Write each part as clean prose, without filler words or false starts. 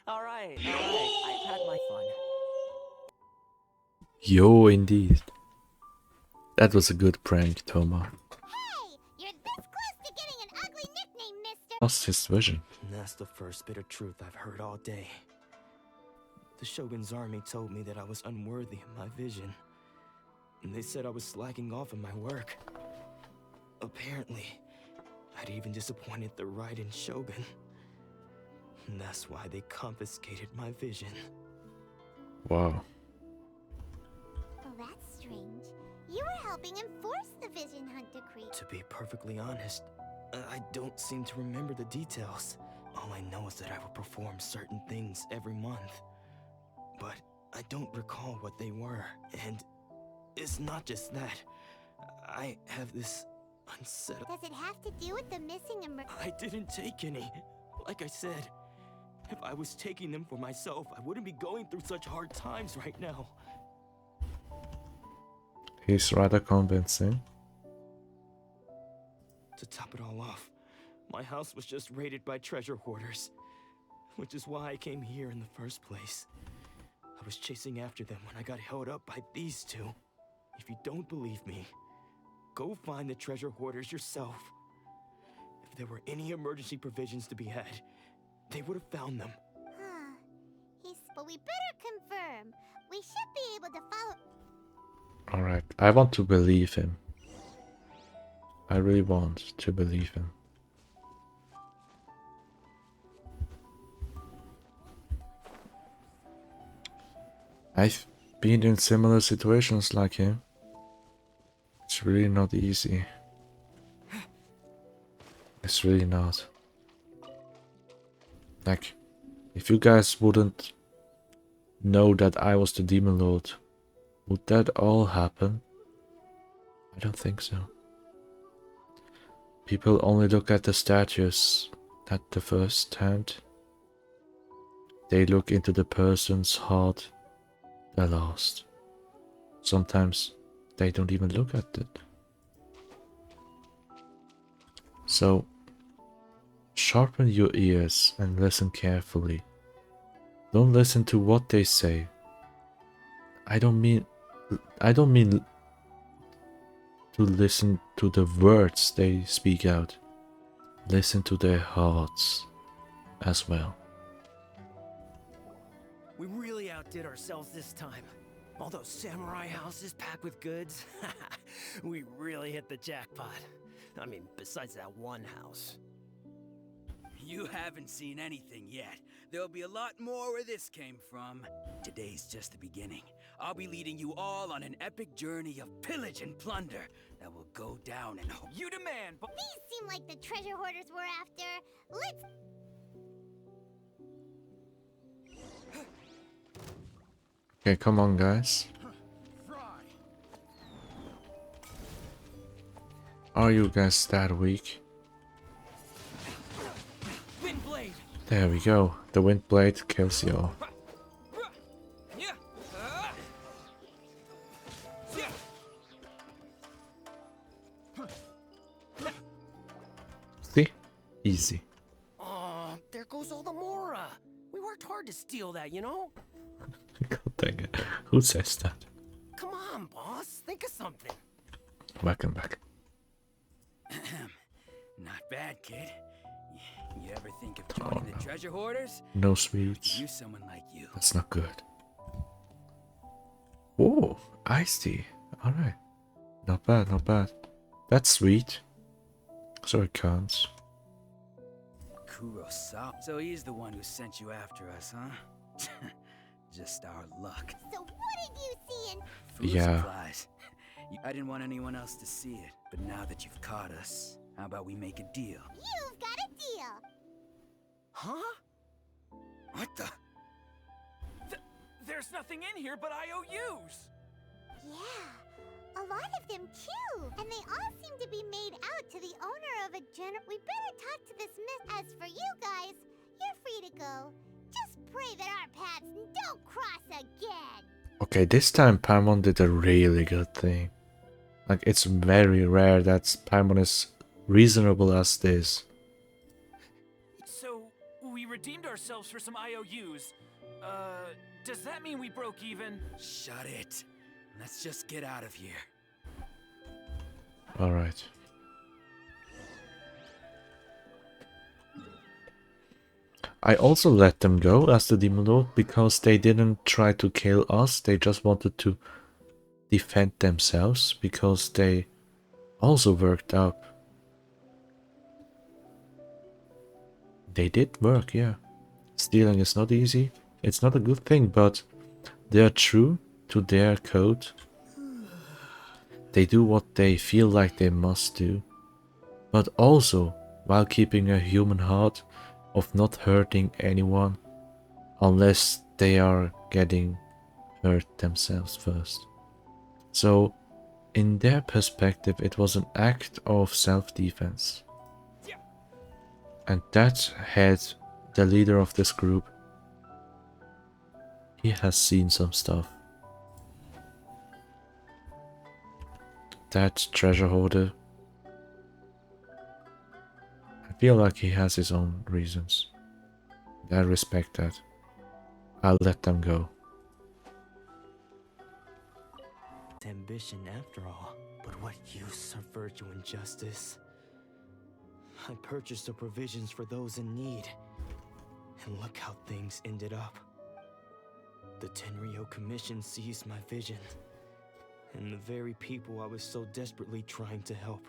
Alright, I've had my fun. Yo, indeed. That was a good prank, Toma. Hey, you're this close to getting an ugly nickname, mister. Lost his vision. That's the first bit of truth I've heard all day. The Shogun's army told me that I was unworthy of my vision. And they said I was slacking off in my work. Apparently, I'd even disappointed the Raiden Shogun. And that's why they confiscated my vision. Wow. Well, that's strange. You were helping enforce the Vision Hunt decree. To be perfectly honest, I don't seem to remember the details. All I know is that I will perform certain things every month. But I don't recall what they were. And it's not just that. I have this unsettled... Does it have to do with the missing I didn't take any. Like I said, if I was taking them for myself, I wouldn't be going through such hard times right now. He's rather convincing. To top it all off, my house was just raided by treasure hoarders, which is why I came here in the first place. I was chasing after them when I got held up by these two. If you don't believe me, go find the treasure hoarders yourself. If there were any emergency provisions to be had, they would have found them. But we better confirm. We should be able to follow... Alright, I want to believe him. I really want to believe him. I've been in similar situations like him. It's really not easy. It's really not. Like, if you guys wouldn't know that I was the Demon Lord, would that all happen? I don't think so. People only look at the statues at the first hand. They look into the person's heart the last. Sometimes they don't even look at it. So, sharpen your ears and listen carefully. Don't listen to what they say. I don't mean to listen to the words they speak out. Listen to their hearts as well. We really outdid ourselves this time. All those samurai houses packed with goods. We really hit the jackpot. I mean, besides that one house. You haven't seen anything yet. There'll be a lot more where this came from. Today's just the beginning. I'll be leading you all on an epic journey of pillage and plunder that will go down in you demand. These seem like the treasure hoarders we're after. Let's... Okay, come on, guys. Are you guys that weak? Windblade. There we go. The wind blade kills you all. See? Easy. Oh, there goes all the Mora. We worked hard to steal that, you know? God dang it. Who says that? Come on, boss. Think of something. Welcome back. Not bad, kid. You ever think of joining the treasure hoarders? No sweets. Use someone like you. That's not good. Whoa, iced tea. Alright. Not bad, not bad. That's sweet. So it counts. Kurosawa. So he's the one who sent you after us, huh? Just our luck. So what did you see in... Food Yeah. supplies. I didn't want anyone else to see it, but now that you've caught us, how about we make a deal? You've got a deal. Huh? What the? There's nothing in here but IOUs. Yeah, a lot of them too. And they all seem to be made out to the owner of a We better talk to this myth. As for you guys, you're free to go. Just pray that our paths don't cross again. Okay, this time Paimon did a really good thing. Like, it's very rare that Paimon is reasonable as this. So we redeemed ourselves for some IOUs. Does that mean we broke even? Shut it. Let's just get out of here. Alright. I also let them go as the Demon Lord because they didn't try to kill us, they just wanted to defend themselves because they also worked up. They did work, yeah. Stealing is not easy, it's not a good thing, but they're true to their code. They do what they feel like they must do, but also while keeping a human heart of not hurting anyone unless they are getting hurt themselves first. So, in their perspective, it was an act of self-defense. And that head, the leader of this group, he has seen some stuff. That treasure hoarder, I feel like he has his own reasons. I respect that. I'll let them go. Ambition after all, but what use of virtue and justice? I purchased the provisions for those in need, and look how things ended up. The Tenryo Commission seized my vision, and the very people I was so desperately trying to help.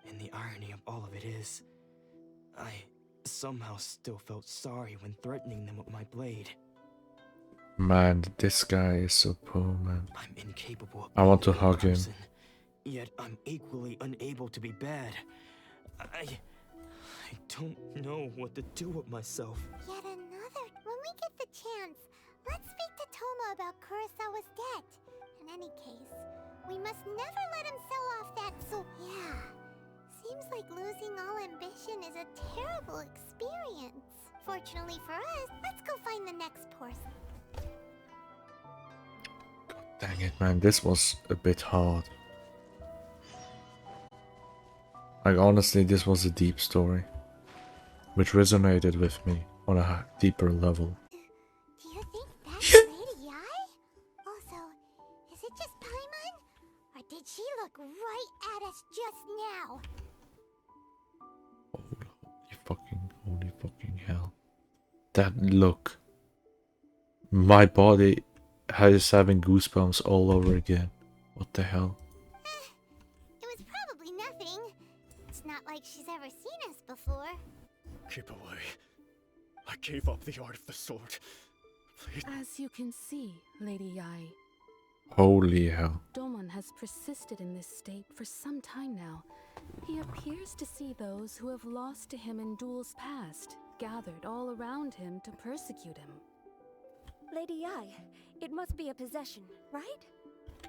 And the irony of all of it is, I somehow still felt sorry when threatening them with my blade. Man, this guy is so poor, man. I'm incapable of I want to being a good hug him. person, yet I'm equally unable to be bad. I don't know what to do with myself. Yet another. When we get the chance, let's speak to Toma about Kurosawa's debt. In any case, we must never let him sell off that yeah. Seems like losing all ambition is a terrible experience. Fortunately for us, let's go find the next person. Dang it, man, this was a bit hard. Like, honestly, this was a deep story, which resonated with me on a deeper level. Do you think that's Lady Yai? Also, is it just Paimon? Or did she look right at us just now? Holy fucking hell. That look. My body is having goosebumps all over again. What the hell? It was probably nothing. It's not like she's ever seen us before. Keep away. I gave up the art of the sword. Please. As you can see, Lady Yai, Holy hell. Domon has persisted in this state for some time now. He appears to see those who have lost to him in duels past, gathered all around him to persecute him. Lady Yai, it must be a possession, right?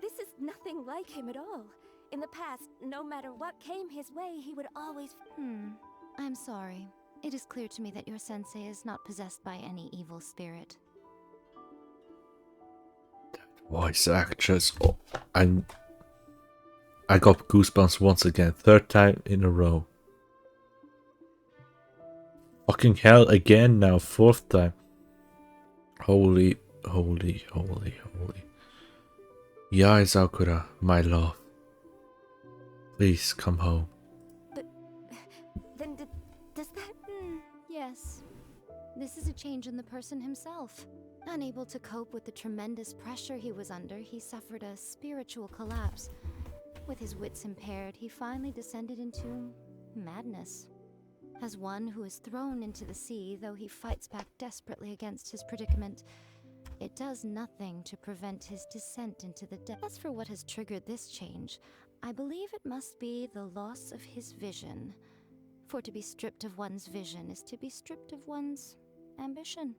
This is nothing like him at all. In the past, no matter what came his way, he would always... I'm sorry. It is clear to me that your sensei is not possessed by any evil spirit. Voice actress. Oh, I got goosebumps once again. Third time in a row. Fucking hell again now. Fourth time. Holy. Yai Sakura, my love. Please come home. But... then does that... Yes. This is a change in the person himself. Unable to cope with the tremendous pressure he was under, he suffered a spiritual collapse. With his wits impaired, he finally descended into madness. As one who is thrown into the sea, though he fights back desperately against his predicament, it does nothing to prevent his descent into the depths. As for what has triggered this change, I believe it must be the loss of his vision. For to be stripped of one's vision is to be stripped of one's ambition.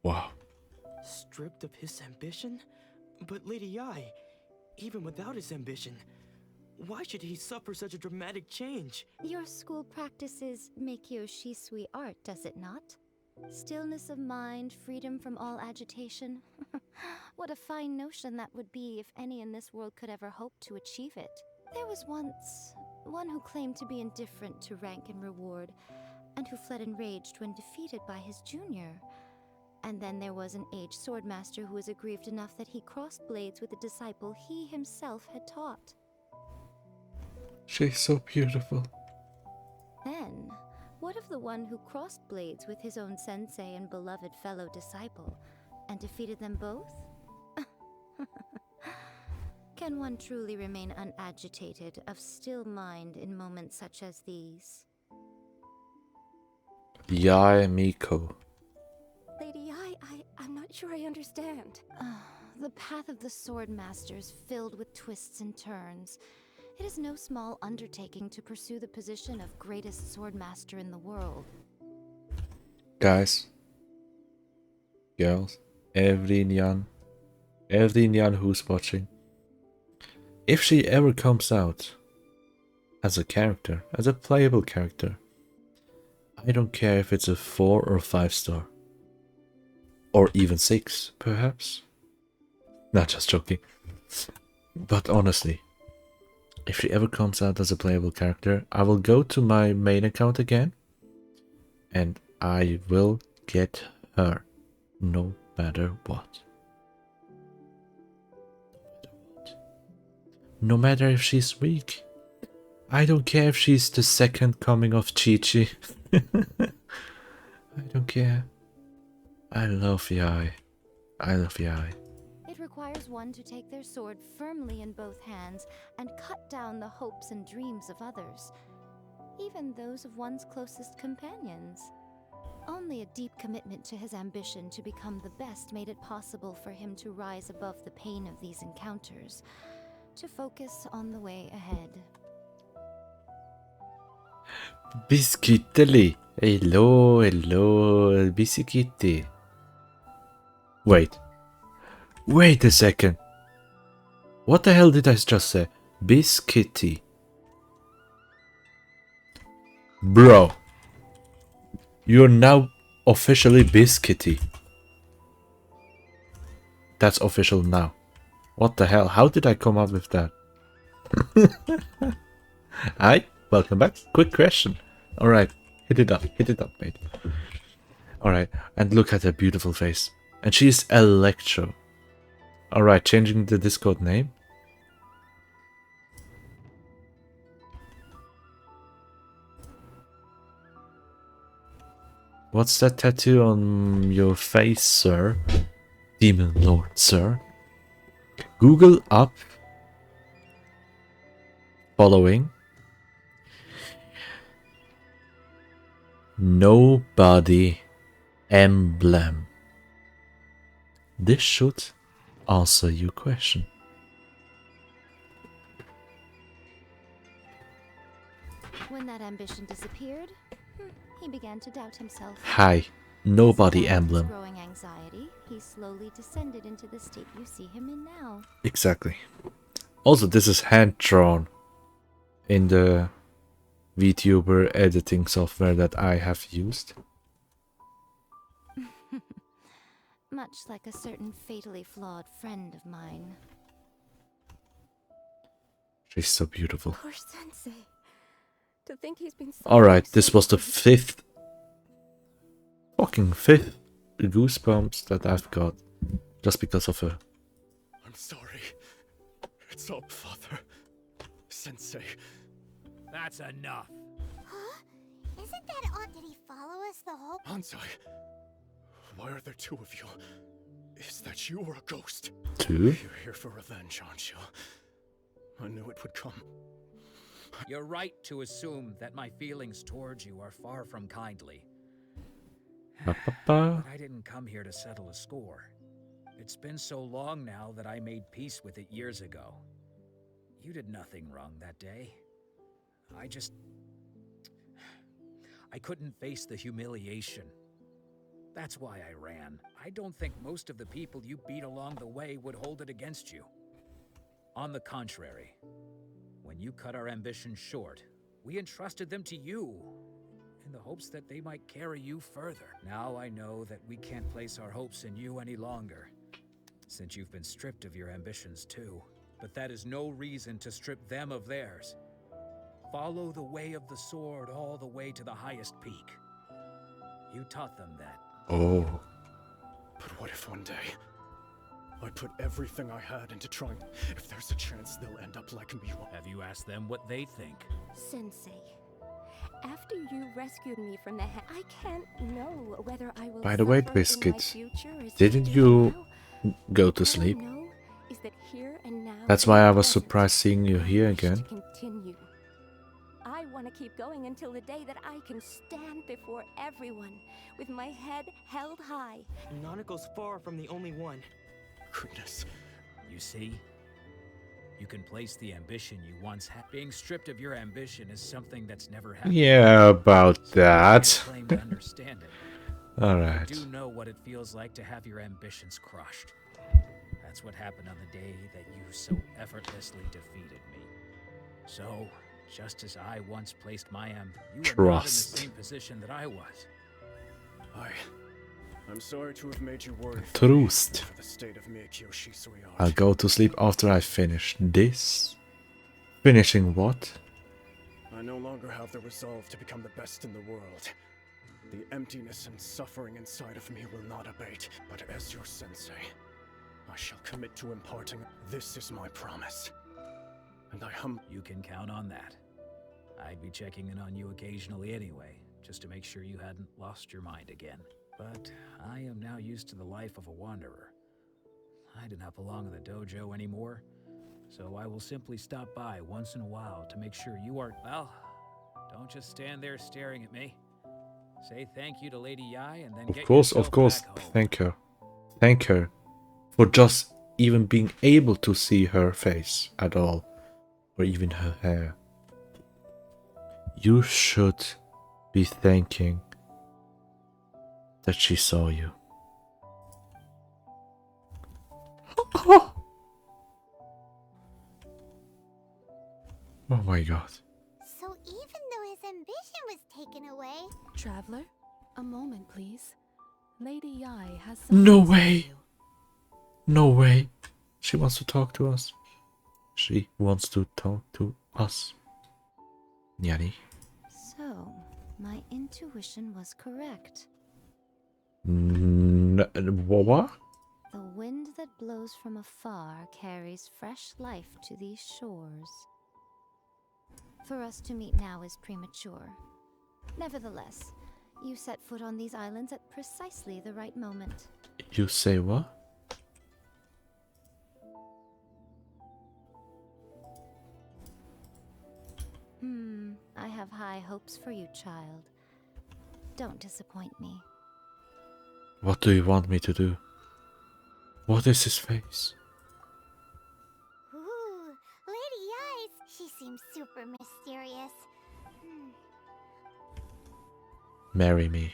Wow. Stripped of his ambition? But Lady Yai, even without his ambition, why should he suffer such a dramatic change? Your school practices Meikyo Shisui art, does it not? Stillness of mind, freedom from all agitation. What a fine notion that would be if any in this world could ever hope to achieve it. There was once one who claimed to be indifferent to rank and reward, and who fled enraged when defeated by his junior. And then there was an aged swordmaster who was aggrieved enough that he crossed blades with a disciple he himself had taught. She's so beautiful. Then, what of the one who crossed blades with his own sensei and beloved fellow disciple, and defeated them both? Can one truly remain unagitated, of still mind in moments such as these? Yae Miko. Lady I'm not sure I understand. The path of the Swordmaster is filled with twists and turns. It is no small undertaking to pursue the position of greatest Swordmaster in the world. Guys. Girls. Every nyan who's watching. If she ever comes out as a character, as a playable character, I don't care if it's a 4 or 5 star. Or even 6, perhaps. Not just joking. But honestly, if she ever comes out as a playable character, I will go to my main account again. And I will get her. No matter what. No matter if she's weak. I don't care if she's the second coming of Chi-Chi. I don't care. I love Yae. I love Yae. It requires one to take their sword firmly in both hands and cut down the hopes and dreams of others, even those of one's closest companions. Only a deep commitment to his ambition to become the best made it possible for him to rise above the pain of these encounters, to focus on the way ahead. Biscuitely. Hello, hello, Biscuity. Wait a second. What the hell did I just say? Biscuity. Bro. You're now officially Biscuity. That's official now. What the hell? How did I come up with that? Hi, welcome back. Quick question. Alright, hit it up, mate. Alright, and look at her beautiful face. And she's Electro. Alright, changing the Discord name. What's that tattoo on your face, sir? Demon Lord, sir. Google up following Nobody emblem. This should answer your question. When that ambition disappeared, he began to doubt himself. Hi, Nobody As a emblem. growing anxiety, he slowly descended into the state you see him in now. Exactly. Also, this is hand drawn in the VTuber editing software that I have used. Much like a certain fatally flawed friend of mine. She's so beautiful. Poor Sensei. To think he's been Alright, this was the fifth goosebumps that I've got just because of her. I'm sorry. It's up, Father. Sensei. That's enough. Huh? Isn't that odd? Did he follow us the whole... Ansai. Why are there two of you? Is that you or a ghost? Two? You're here for revenge, aren't you? I knew it would come. You're right to assume that my feelings towards you are far from kindly. But I didn't come here to settle a score. It's been so long now that I made peace with it years ago. You did nothing wrong that day. I couldn't face the humiliation. That's why I ran. I don't think most of the people you beat along the way would hold it against you. On the contrary, when you cut our ambitions short, we entrusted them to you, in the hopes that they might carry you further. Now I know that we can't place our hopes in you any longer, since you've been stripped of your ambitions too. But that is no reason to strip them of theirs. Follow the way of the sword all the way to the highest peak. You taught them that. Oh. But what if one day I put everything I had into trying? If there's a chance they'll end up like me. Have you asked them what they think? Sensei, after you rescued me from the I can't know whether I will By the way, suffer in my Biscuit, future as didn't do you now. go to All I sleep? know is that here and now That's in why the I was present, surprised seeing you I here wish to again. continue. I want to keep going until the day that I can stand before everyone with my head held high. Nanako's far from the only one. Goodness. You see? You can place the ambition you once had. Being stripped of your ambition is something that's never happened. Yeah, about So you can't that. claim to understand it. Alright. You do know what it feels like to have your ambitions crushed. That's what happened on the day that you so effortlessly defeated me. So, just as I once placed my you are not in the Trust. same position that I was. I'm sorry to have made you worry Trust. for the state of Mikyo Shisui art. I'll go to sleep after I finish this. Finishing what? I no longer have the resolve to become the best in the world. The emptiness and suffering inside of me will not abate, but as your sensei, I shall commit to imparting. This is my promise. And You can count on that. I'd be checking in on you occasionally anyway, just to make sure you hadn't lost your mind again. But I am now used to the life of a wanderer. I do not belong in the dojo anymore, so I will simply stop by once in a while to make sure you are... Well, don't just stand there staring at me. Say thank you to Lady Yai and then get yourself Of course. back home. Thank her. Thank her for just even being able to see her face at all. Or even her hair. You should be thanking that she saw you. Oh my god. So even though his ambition was taken away... Traveler, a moment, please. Lady Yai has some... No way! No way. She wants to talk to us. She wants to talk to us. Nyani. So, my intuition was correct. What? The wind that blows from afar carries fresh life to these shores. For us to meet now is premature. Nevertheless, you set foot on these islands at precisely the right moment. You say what? I have high hopes for you, child. Don't disappoint me. What do you want me to do? What is his face? Ooh, Lady Yai, she seems super mysterious. Marry me.